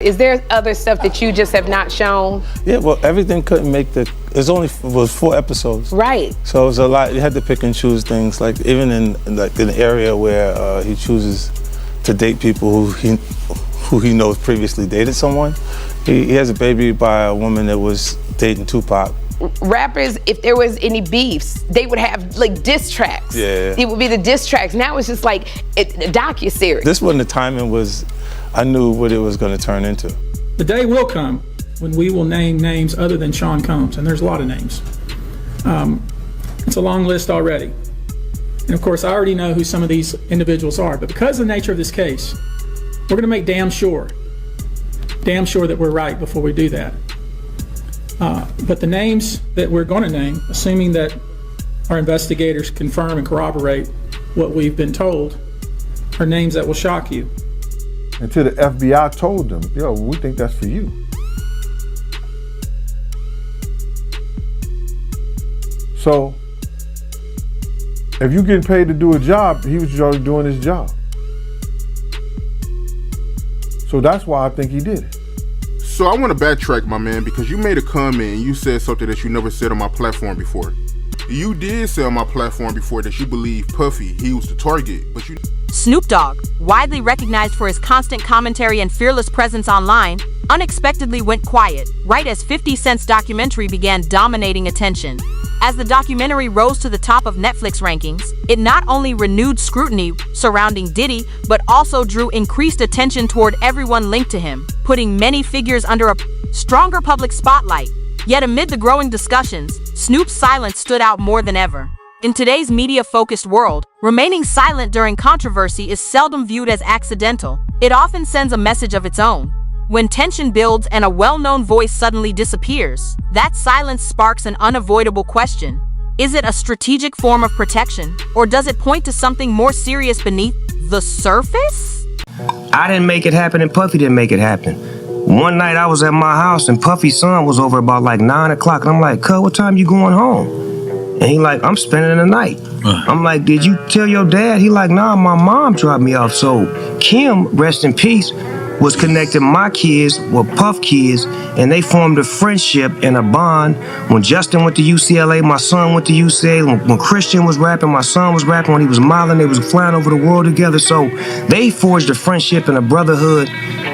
Is there other stuff that you just have not shown? Yeah, well, everything couldn't make the. Was 4 episodes. Right. So it was a lot. You had to pick and choose things. Like even in an area where he chooses to date people who he knows previously dated someone. He has a baby by a woman that was dating Tupac. Rappers, if there was any beefs, they would have like diss tracks. Yeah. It would be the diss tracks. Now it's just like a docuseries. This one, the timing was. I knew what it was going to turn into. The day will come when we will name names other than Sean Combs, and there's a lot of names. It's a long list already. And of course, I already know who some of these individuals are, but because of the nature of this case, we're going to make damn sure that we're right before we do that. But the names that we're going to name, assuming that our investigators confirm and corroborate what we've been told, are names that will shock you. Until the FBI told them, yo, we think that's for you. So, if you're getting paid to do a job, he was already doing his job. So that's why I think he did it. So I want to backtrack, my man, because you made a comment and you said something that you never said on my platform before. You did say on my platform before that you believe Puffy, he was the target, but you... Snoop Dogg, widely recognized for his constant commentary and fearless presence online, unexpectedly went quiet, right as 50 Cent's documentary began dominating attention. As the documentary rose to the top of Netflix rankings, it not only renewed scrutiny surrounding Diddy, but also drew increased attention toward everyone linked to him, putting many figures under a stronger public spotlight. Yet amid the growing discussions, Snoop's silence stood out more than ever. In today's media-focused world, remaining silent during controversy is seldom viewed as accidental. It often sends a message of its own. When tension builds and a well-known voice suddenly disappears, that silence sparks an unavoidable question. Is it a strategic form of protection, or does it point to something more serious beneath the surface? I didn't make it happen and Puffy didn't make it happen. One night I was at my house and Puffy's son was over about like 9 o'clock and I'm like, cuz, what time you going home? And he like, I'm spending the night. I'm like, did you tell your dad? He like, nah, my mom dropped me off. So Kim, rest in peace, was connecting my kids with Puff kids, and they formed a friendship and a bond. When Justin went to UCLA, my son went to UCLA. When Christian was rapping, my son was rapping. When he was modeling, they was flying over the world together. So they forged a friendship and a brotherhood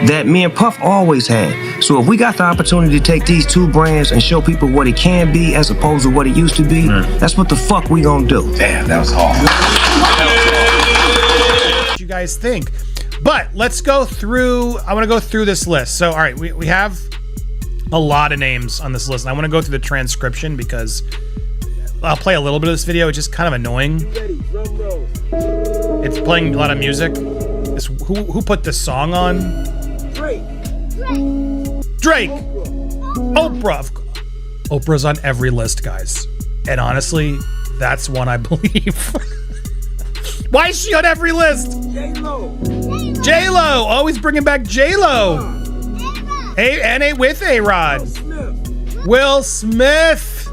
that me and Puff always had. So if we got the opportunity to take these two brands and show people what it can be as opposed to what it used to be, that's what the fuck we gonna do. Damn, that was hard. What you guys think? But let's go through, I want to go through this list. So, all right, we have a lot of names on this list. And I want to go through the transcription because I'll play a little bit of this video. It's just kind of annoying. It's playing a lot of music. Who put this song on? Drake. Oprah. Oprah's on every list, guys. And honestly, that's one I believe. Why is she on every list? J-Lo. Always bringing back J-Lo. And with A-Rod. Will Smith.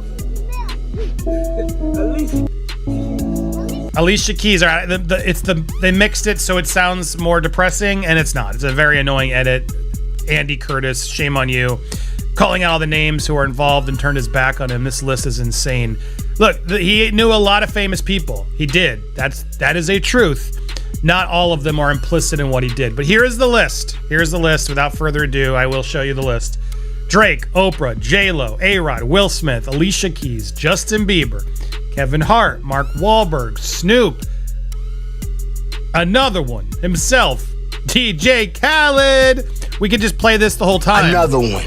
Alicia Keys. All right, they mixed it so it sounds more depressing, and it's not. It's a very annoying edit. Andy Curtis, shame on you. Calling out all the names who are involved and turned his back on him. This list is insane. Look, he knew a lot of famous people. He did. That is a truth. Not all of them are implicit in what he did. But here is the list. Here's the list. Without further ado, I will show you the list. Drake, Oprah, J-Lo, A-Rod, Will Smith, Alicia Keys, Justin Bieber, Kevin Hart, Mark Wahlberg, Snoop, another one, himself, DJ Khaled. We could just play this the whole time. Another one.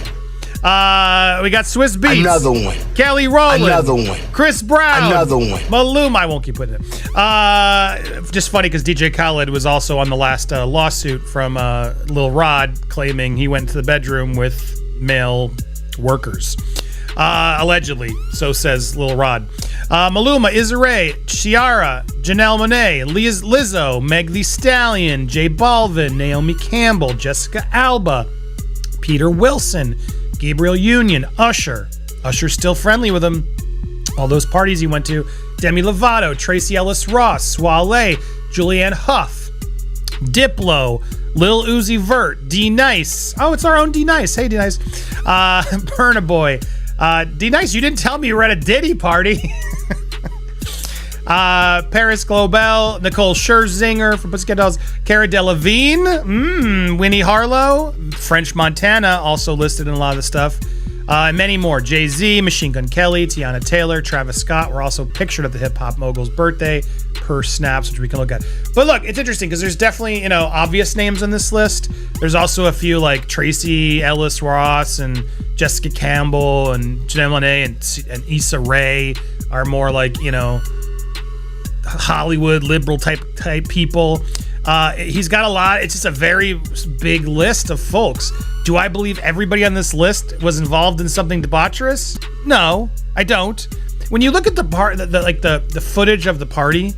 We got Swiss Beats. Another one. Kelly Rowland. Another one. Chris Brown. Another one. Maluma. I won't keep putting it. Just funny because DJ Khaled was also on the last lawsuit from Lil Rod claiming he went to the bedroom with male workers. Allegedly. So says Lil Rod. Maluma, Issa Rae, Ciara, Janelle Monáe, Lizzo, Meg Thee Stallion, J Balvin, Naomi Campbell, Jessica Alba, Peter Wilson, Gabriel Union, Usher. Usher's still friendly with him. All those parties he went to. Demi Lovato, Tracy Ellis Ross, Soiree, Julianne Hough, Diplo, Lil Uzi Vert, D Nice. Oh, it's our own D Nice. Hey, D Nice. Burna Boy. D Nice, you didn't tell me you were at a Diddy party. Paris Globel, Nicole Scherzinger from Pussycat Dolls, Cara Delevingne, Winnie Harlow, French Montana, also listed in a lot of the stuff, and many more. Jay-Z, Machine Gun Kelly, Tiana Taylor, Travis Scott were also pictured at the hip hop mogul's birthday per snaps, which we can look at. But look, it's interesting because there's definitely, obvious names on this list. There's also a few like Tracy Ellis Ross and Jessica Campbell and Janelle Monáe and Issa Rae are more like, Hollywood liberal type people. He's got a lot. It's just a very big list of folks. Do I believe everybody on this list was involved in something debaucherous? No, I don't. When you look at the footage of the party,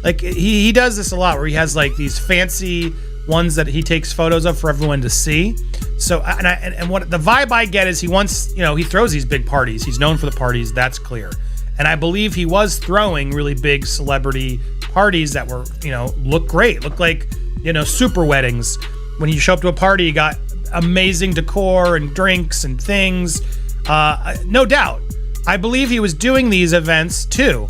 like he does this a lot, where he has like these fancy ones that he takes photos of for everyone to see. So and what the vibe I get is he throws these big parties. He's known for the parties. That's clear. And I believe he was throwing really big celebrity parties that were, look great, look like, super weddings. When you show up to a party, you got amazing decor and drinks and things. No doubt. I believe he was doing these events too.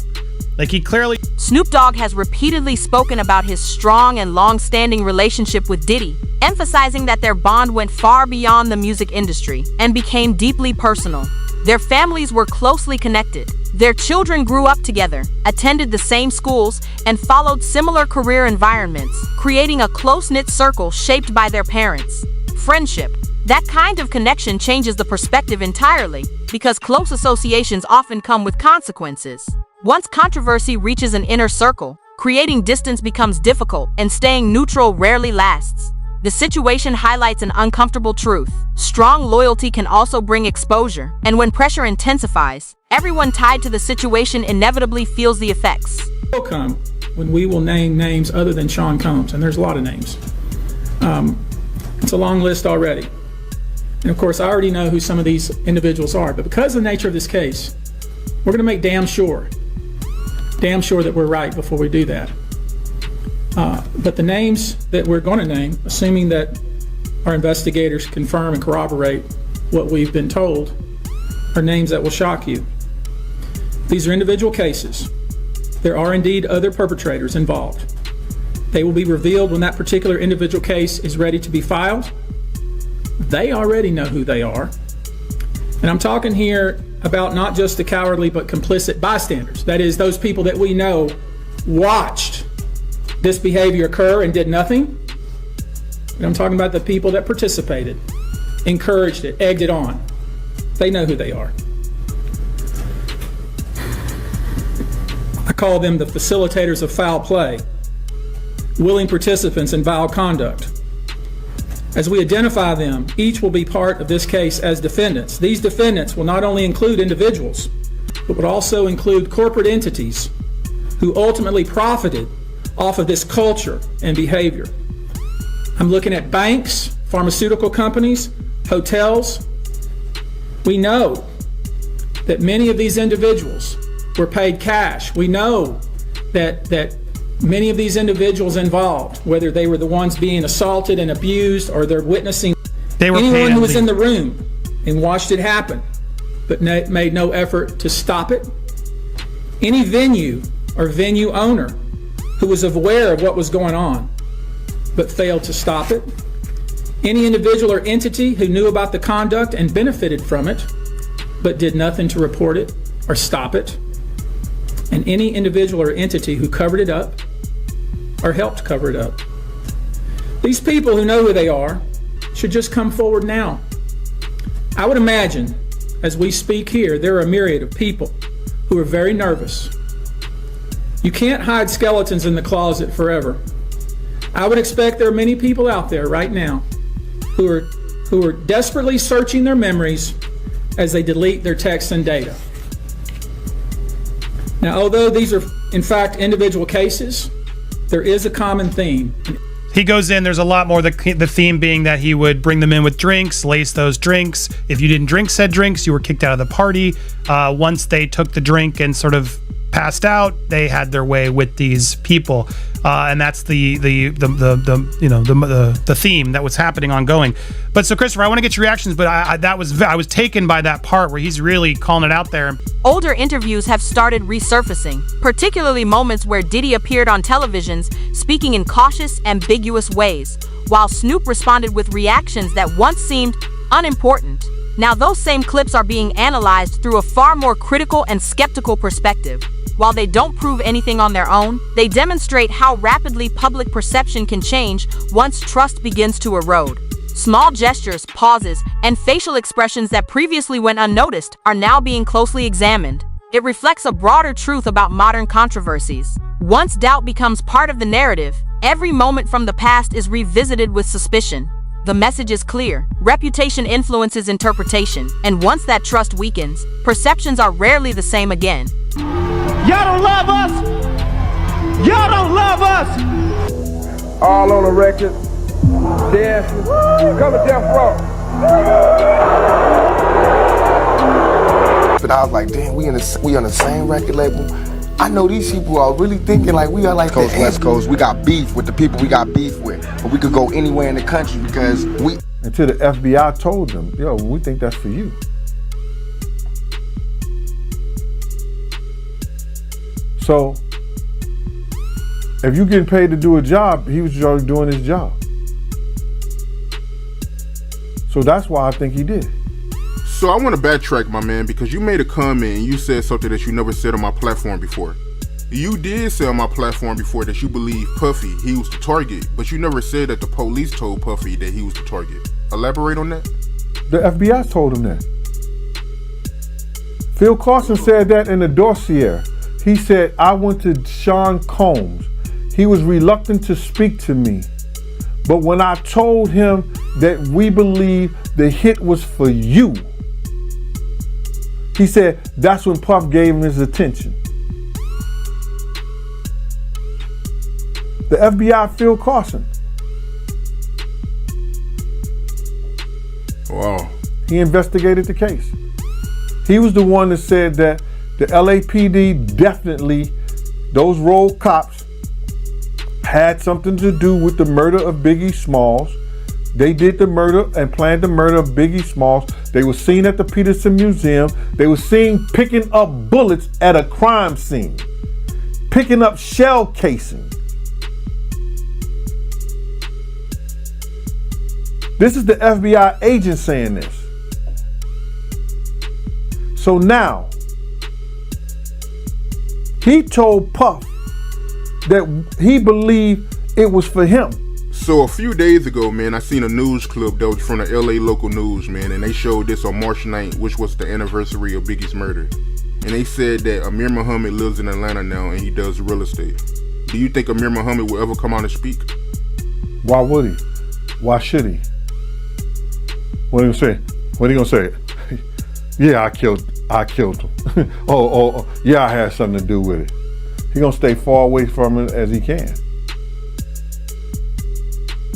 Like he clearly... Snoop Dogg has repeatedly spoken about his strong and long-standing relationship with Diddy, emphasizing that their bond went far beyond the music industry and became deeply personal. Their families were closely connected. Their children grew up together, attended the same schools, and followed similar career environments, creating a close-knit circle shaped by their parents. Friendship. That kind of connection changes the perspective entirely, because close associations often come with consequences. Once controversy reaches an inner circle, creating distance becomes difficult, and staying neutral rarely lasts. The situation highlights an uncomfortable truth. Strong loyalty can also bring exposure, and when pressure intensifies, everyone tied to the situation inevitably feels the effects. Will come when we will name names other than Sean Combs, and there's a lot of names. It's a long list already. And of course, I already know who some of these individuals are, but because of the nature of this case, we're going to make damn sure that we're right before we do that. But the names that we're going to name, assuming that our investigators confirm and corroborate what we've been told, are names that will shock you. These are individual cases. There are indeed other perpetrators involved. They will be revealed when that particular individual case is ready to be filed. They already know who they are. And I'm talking here about not just the cowardly but complicit bystanders. That is, those people that we know watched this behavior occur and did nothing. And I'm talking about the people that participated, encouraged it, egged it on. They know who they are. I call them the facilitators of foul play, willing participants in vile conduct. As we identify them, each will be part of this case as defendants. These defendants will not only include individuals, but would also include corporate entities who ultimately profited off of this culture and behavior. I'm looking at banks, pharmaceutical companies, hotels. We know that many of these individuals were paid cash. We know that many of these individuals involved, whether they were the ones being assaulted and abused or they're witnessing, anyone who was in the room and watched it happen but made no effort to stop it. Any venue or venue owner who was aware of what was going on but failed to stop it. Any individual or entity who knew about the conduct and benefited from it but did nothing to report it or stop it. And any individual or entity who covered it up or helped cover it up. These people who know who they are should just come forward now. I would imagine, as we speak here, there are a myriad of people who are very nervous. You can't hide skeletons in the closet forever. I would expect there are many people out there right now who are desperately searching their memories as they delete their texts and data. Now, although these are in fact individual cases, there is a common theme. He goes in, there's a lot more, the theme being that he would bring them in with drinks, lace those drinks. If you didn't drink said drinks, you were kicked out of the party. Once they took the drink and sort of passed out, they had their way with these people, and that's the theme that was happening ongoing. But so Christopher, I want to get your reactions, but I was taken by that part where he's really calling it out there. Older interviews have started resurfacing, particularly moments where Diddy appeared on televisions speaking in cautious, ambiguous ways, while Snoop responded with reactions that once seemed unimportant. Now those same clips are being analyzed through a far more critical and skeptical perspective. While they don't prove anything on their own, they demonstrate how rapidly public perception can change once trust begins to erode. Small gestures, pauses, and facial expressions that previously went unnoticed are now being closely examined. It reflects a broader truth about modern controversies. Once doubt becomes part of the narrative, every moment from the past is revisited with suspicion. The message is clear. Reputation influences interpretation, and once that trust weakens, perceptions are rarely the same again. Y'all don't love us! Y'all don't love us! All on the record, dancing, coming death row. But I was like, damn, we on the same record label. I know these people are really thinking like we are like Coast, West Coast. We got beef with the people we got beef with. But we could go anywhere in the country because we... Until the FBI told them, yo, we think that's for you. So, if you're getting paid to do a job, he was just already doing his job. So that's why I think he did. So I want to backtrack, my man, because you made a comment and you said something that you never said on my platform before. You did say on my platform before that you believe Puffy, he was the target, but you never said that the police told Puffy that he was the target. Elaborate on that. The FBI told him that. Phil Carson said that in the dossier. He said, I went to Sean Combs. He was reluctant to speak to me. But when I told him that we believe the hit was for you, he said that's when Puff gave him his attention. The FBI, Phil Carson. Wow. He investigated the case. He was the one that said that the LAPD definitely, those rogue cops had something to do with the murder of Biggie Smalls. They did the murder and planned the murder of Biggie Smalls. They were seen at the Peterson Museum. They were seen picking up bullets at a crime scene, picking up shell casings. This is the FBI agent saying this. So now, he told Puff that he believed it was for him. So a few days ago, man, I seen a news clip that was from the LA local news, man, and they showed this on March 9th, which was the anniversary of Biggie's murder. And they said that Amir Muhammad lives in Atlanta now and he does real estate. Do you think Amir Muhammad will ever come out and speak? Why would he? Why should he? What are you gonna say? What are you gonna say? Yeah, I killed him. oh, yeah, I had something to do with it. He gonna stay far away from it as he can.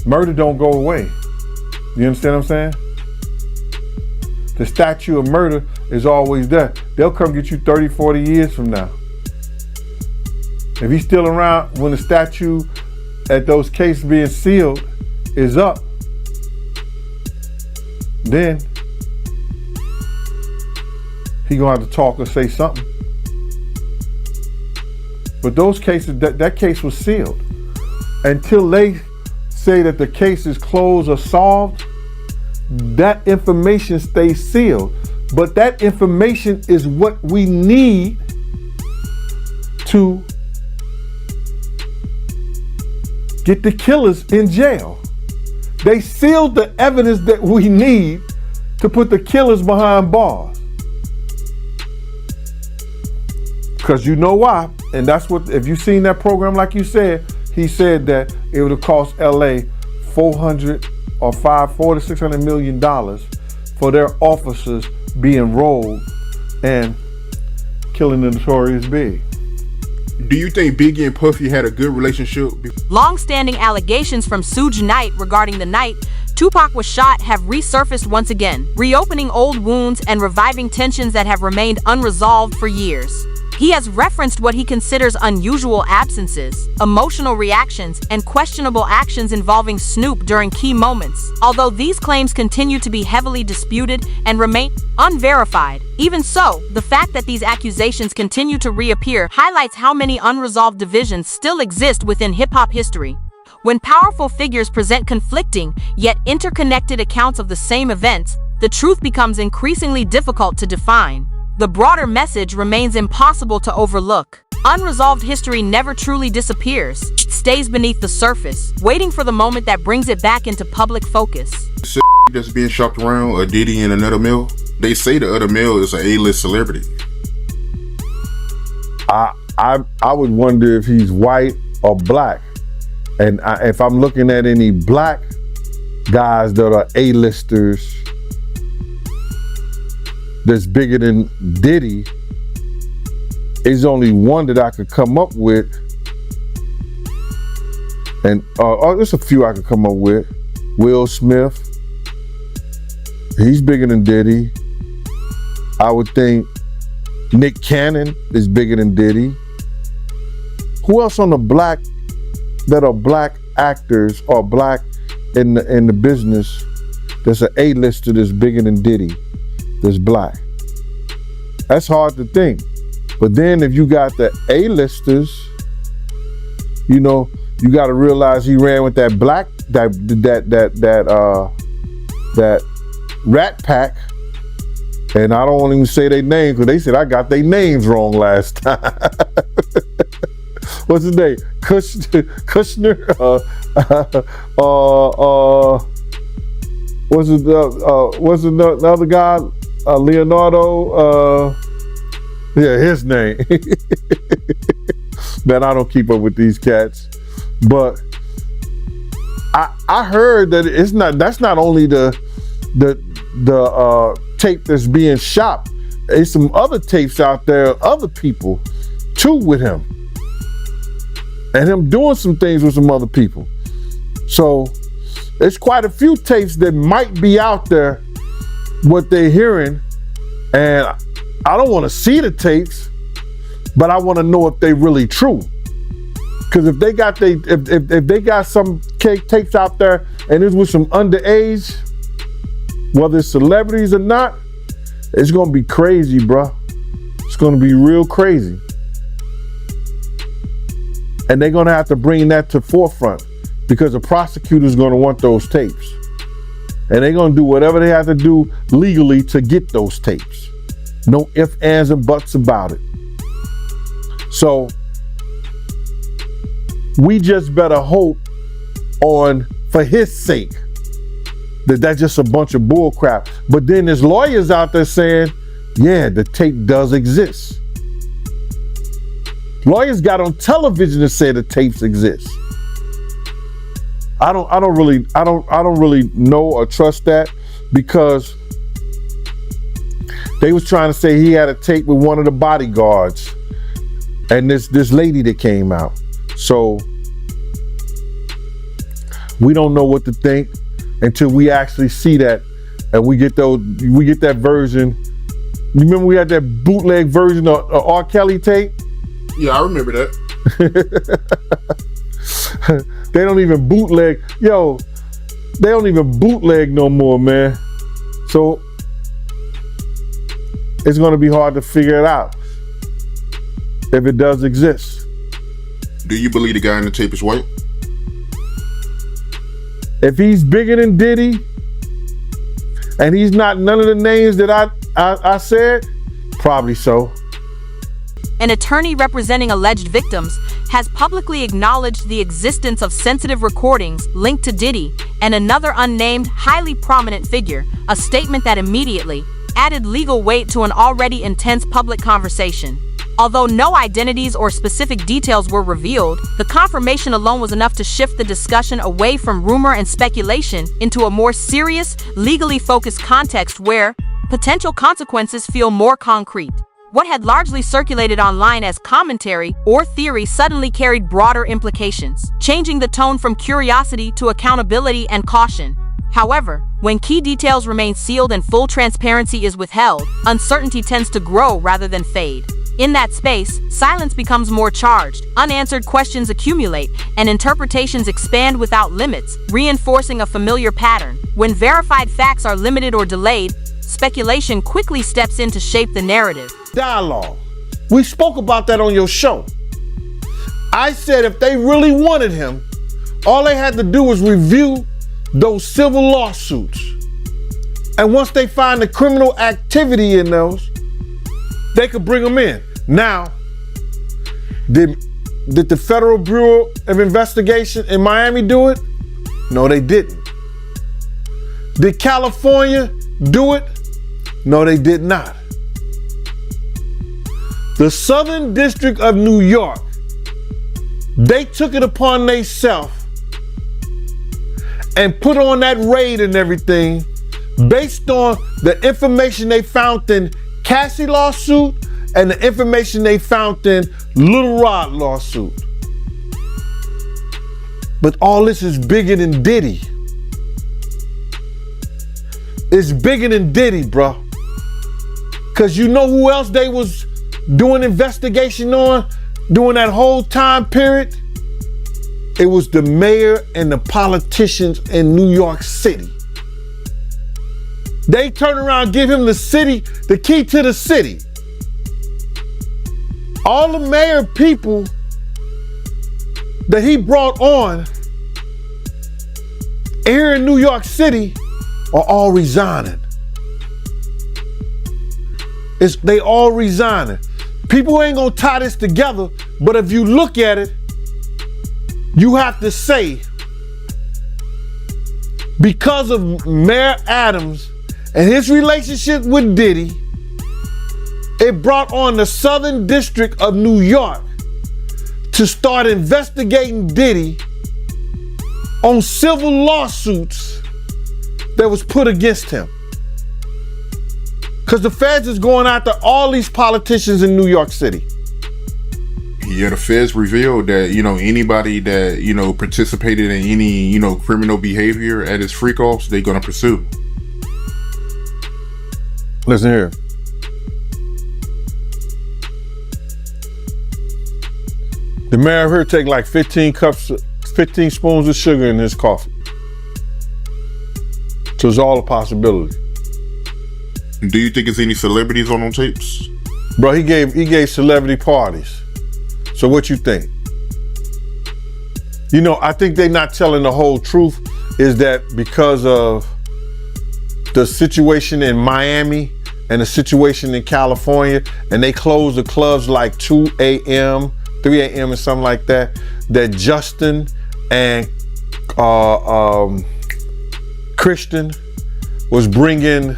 Murder don't go away. You understand what I'm saying? The statue of murder is always there. They'll come get you 30, 40 years from now. If he's still around when the statue at those cases being sealed is up, then he gonna have to talk or say something. But those cases, that case was sealed. Until they say that the case is closed or solved, that information stays sealed. But that information is what we need to get the killers in jail. They sealed the evidence that we need to put the killers behind bars. Because you know why, and that's what, if you've seen that program like you said, he said that it would have cost LA $400 to $600 million for their officers being rolled and killing the notorious Big. Do you think Biggie and Puffy had a good relationship? Long-standing allegations from Suge Knight regarding the night Tupac was shot have resurfaced once again, reopening old wounds and reviving tensions that have remained unresolved for years. He has referenced what he considers unusual absences, emotional reactions, and questionable actions involving Snoop during key moments. Although these claims continue to be heavily disputed and remain unverified, even so, the fact that these accusations continue to reappear highlights how many unresolved divisions still exist within hip-hop history. When powerful figures present conflicting, yet interconnected accounts of the same events, the truth becomes increasingly difficult to define. The broader message remains impossible to overlook. Unresolved history never truly disappears. It stays beneath the surface, waiting for the moment that brings it back into public focus. That's being shopped around, a Diddy and another male. They say the other male is an A-list celebrity. I would wonder if he's white or black. And if I'm looking at any black guys that are A-listers that's bigger than Diddy, there's only one that I could come up with. And there's a few I could come up with. Will Smith, he's bigger than Diddy. I would think Nick Cannon is bigger than Diddy. Who else on the black that are black actors or black in the business that's an A-lister that's bigger than Diddy, that's black? That's hard to think. But then if you got the A-listers, you know, you got to realize he ran with that black that Rat Pack, and I don't want to even say their names because they said I got their names wrong last time. What's his name? Kushner? What's the other guy? Leonardo? Yeah, his name. Man, I don't keep up with these cats, but I heard that that's not only the tape that's being shopped. There's some other tapes out there, other people too with him, and him doing some things with some other people. So there's quite a few tapes that might be out there, what they're hearing, and I don't want to see the tapes, but I want to know if they really true. Because if they got if they got some tapes out there and it's with some underage, whether it's celebrities or not, it's gonna be crazy, bro. It's gonna be real crazy. And they're gonna have to bring that to forefront because the prosecutor's gonna want those tapes. And they're gonna do whatever they have to do legally to get those tapes. No ifs, ands, and buts about it. So we just better hope for his sake, that's just a bunch of bull crap. But then there's lawyers out there saying, yeah, the tape does exist. Lawyers got on television to say the tapes exist. I don't really know or trust that, because they was trying to say he had a tape with one of the bodyguards and this lady that came out. So we don't know what to think until we actually see that and we get that version. You remember we had that bootleg version of R. Kelly tape? Yeah, I remember that. They don't even bootleg. Yo, they don't even bootleg no more, man. So it's gonna be hard to figure it out if it does exist. Do you believe the guy in the tape is white? If he's bigger than Diddy and he's not none of the names that I said, probably so. An attorney representing alleged victims has publicly acknowledged the existence of sensitive recordings linked to Diddy and another unnamed, highly prominent figure, a statement that immediately added legal weight to an already intense public conversation. Although no identities or specific details were revealed, the confirmation alone was enough to shift the discussion away from rumor and speculation into a more serious, legally focused context where potential consequences feel more concrete. What had largely circulated online as commentary or theory suddenly carried broader implications, changing the tone from curiosity to accountability and caution. However, when key details remain sealed and full transparency is withheld, uncertainty tends to grow rather than fade. In that space, silence becomes more charged, unanswered questions accumulate, and interpretations expand without limits, reinforcing a familiar pattern. When verified facts are limited or delayed, speculation quickly steps in to shape the narrative. Dialogue. We spoke about that on your show. I said if they really wanted him, all they had to do was review those civil lawsuits. And once they find the criminal activity in those, they could bring him in. Now, did the Federal Bureau of Investigation in Miami do it? No, they didn't. Did California do it? No, they did not. The Southern District of New York, they took it upon themselves and put on that raid and everything based on the information they found in Cassie lawsuit and the information they found in Little Rod lawsuit. But all this is bigger than Diddy. It's bigger than Diddy, bro. Cause you know who else they was doing investigation on during that whole time period? It was the mayor and the politicians in New York City. They turn around and give him the key to the city. All the mayor people that he brought on here in New York City are all resigning. They all resigning. People ain't gonna tie this together, but if you look at it, you have to say, because of Mayor Adams and his relationship with Diddy, it brought on the Southern District of New York to start investigating Diddy on civil lawsuits that was put against him. Because the feds is going after all these politicians in New York City. Yeah, the feds revealed that, anybody that, participated in any, criminal behavior at his freak-offs, they're going to pursue. Listen here. The mayor here take like 15 spoons of sugar in his coffee. So it's all a possibility. Do you think there's any celebrities on them tapes? Bro, he gave celebrity parties. So what you think? I think they're not telling the whole truth, is that because of the situation in Miami and the situation in California, and they close the clubs like 2 a.m., 3 a.m. or something like that, that Justin and Christian was bringing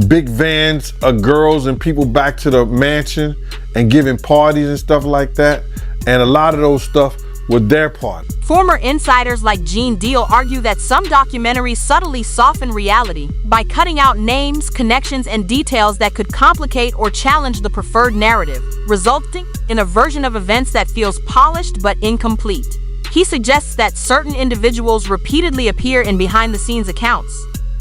big vans of girls and people back to the mansion and giving parties and stuff like that. And a lot of those stuff were their party. Former insiders like Gene Deal argue that some documentaries subtly soften reality by cutting out names, connections, and details that could complicate or challenge the preferred narrative, resulting in a version of events that feels polished but incomplete. He suggests that certain individuals repeatedly appear in behind-the-scenes accounts,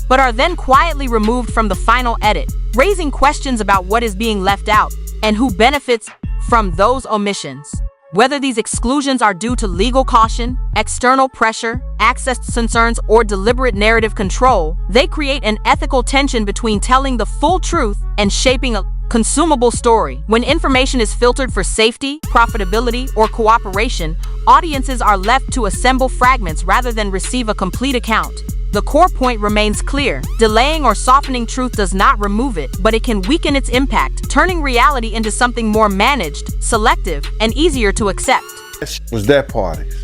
but are then quietly removed from the final edit, raising questions about what is being left out and who benefits from those omissions. Whether these exclusions are due to legal caution, external pressure, access concerns, or deliberate narrative control, they create an ethical tension between telling the full truth and shaping a consumable story. When information is filtered for safety, profitability, or cooperation, audiences are left to assemble fragments rather than receive a complete account. The core point remains clear. Delaying or softening truth does not remove it, but it can weaken its impact, turning reality into something more managed, selective, and easier to accept. Was their parties.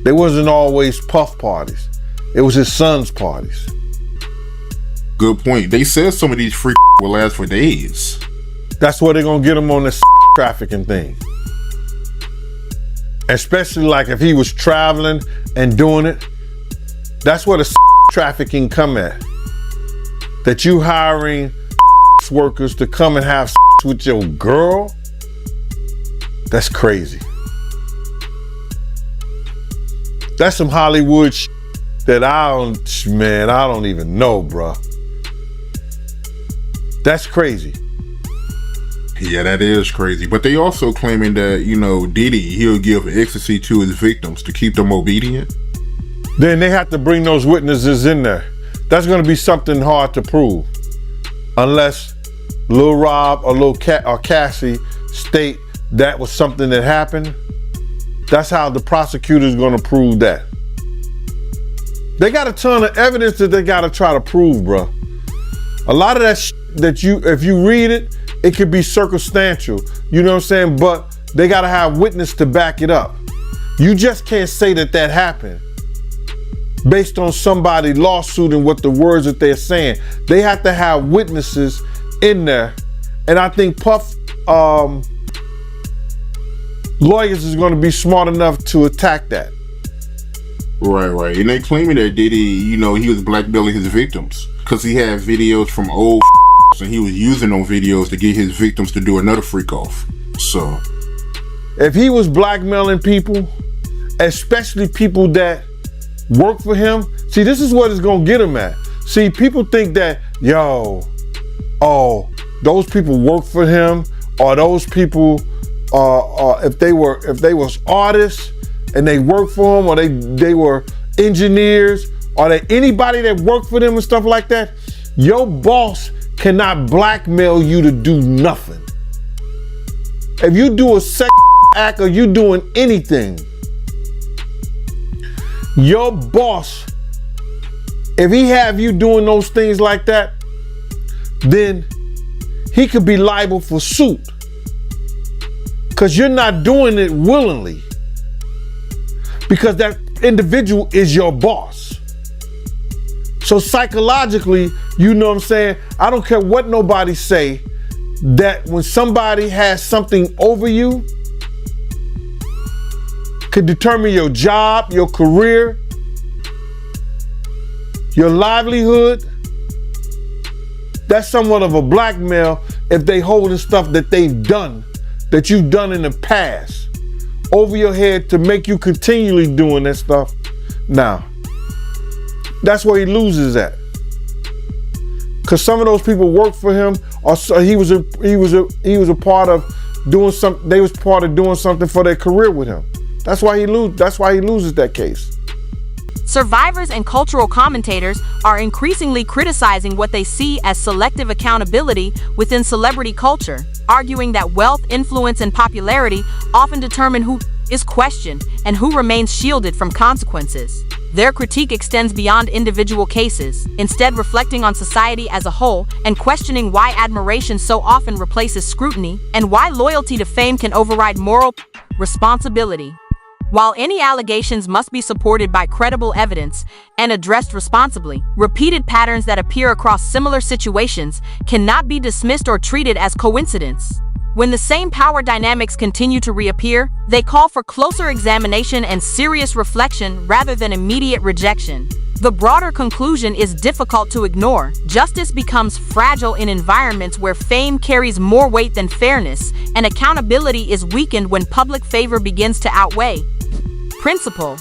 They wasn't always Puff parties. It was his son's parties. Good point. They said some of these freak will last for days. That's where they're gonna get him on this trafficking thing. Especially like if he was traveling and doing it. That's where the trafficking come at. That you hiring workers to come and have with your girl. That's crazy. That's some Hollywood that I don't even know, bruh. That's crazy. Yeah, that is crazy. But they also claiming that, Diddy, he'll give ecstasy to his victims to keep them obedient. Then they have to bring those witnesses in there. That's going to be something hard to prove. Unless Lil Rob or Lil or Cassie state that was something that happened. That's how the prosecutor's going to prove that. They got a ton of evidence that they got to try to prove, bro. A lot of that that if you read it, it could be circumstantial. You know what I'm saying? But they got to have witness to back it up. You just can't say that happened based on somebody lawsuit and what the words that they're saying. They have to have witnesses in there. And I think Puff lawyers is going to be smart enough to attack that. Right. And they claiming that Diddy, he was blackmailing his victims because he had videos from old and he was using those videos to get his victims to do another freak off. So if he was blackmailing people, especially people that work for him, see, this is what it's gonna get him at. See, people think that, those people work for him, or those people, if they was artists and they work for him, or they were engineers, or they anybody that worked for them and stuff like that, your boss cannot blackmail you to do nothing. If you do a sex act or you doing anything, your boss, if he have you doing those things like that, then he could be liable for suit. Because you're not doing it willingly. Because that individual is your boss. So psychologically, you know what I'm saying? I don't care what nobody say, that when somebody has something over you, could determine your job, your career, your livelihood. That's somewhat of a blackmail if they holding stuff that they've done, that you've done in the past, over your head to make you continually doing that stuff. Now, that's where he loses at. Cause some of those people work for him, or he was a part of doing something. They was part of doing something for their career with him. That's why he loses that case. Survivors and cultural commentators are increasingly criticizing what they see as selective accountability within celebrity culture, arguing that wealth, influence, and popularity often determine who is questioned and who remains shielded from consequences. Their critique extends beyond individual cases, instead reflecting on society as a whole and questioning why admiration so often replaces scrutiny and why loyalty to fame can override moral responsibility. While any allegations must be supported by credible evidence and addressed responsibly, repeated patterns that appear across similar situations cannot be dismissed or treated as coincidence. When the same power dynamics continue to reappear, they call for closer examination and serious reflection rather than immediate rejection. The broader conclusion is difficult to ignore. Justice becomes fragile in environments where fame carries more weight than fairness, and accountability is weakened when public favor begins to outweigh principle.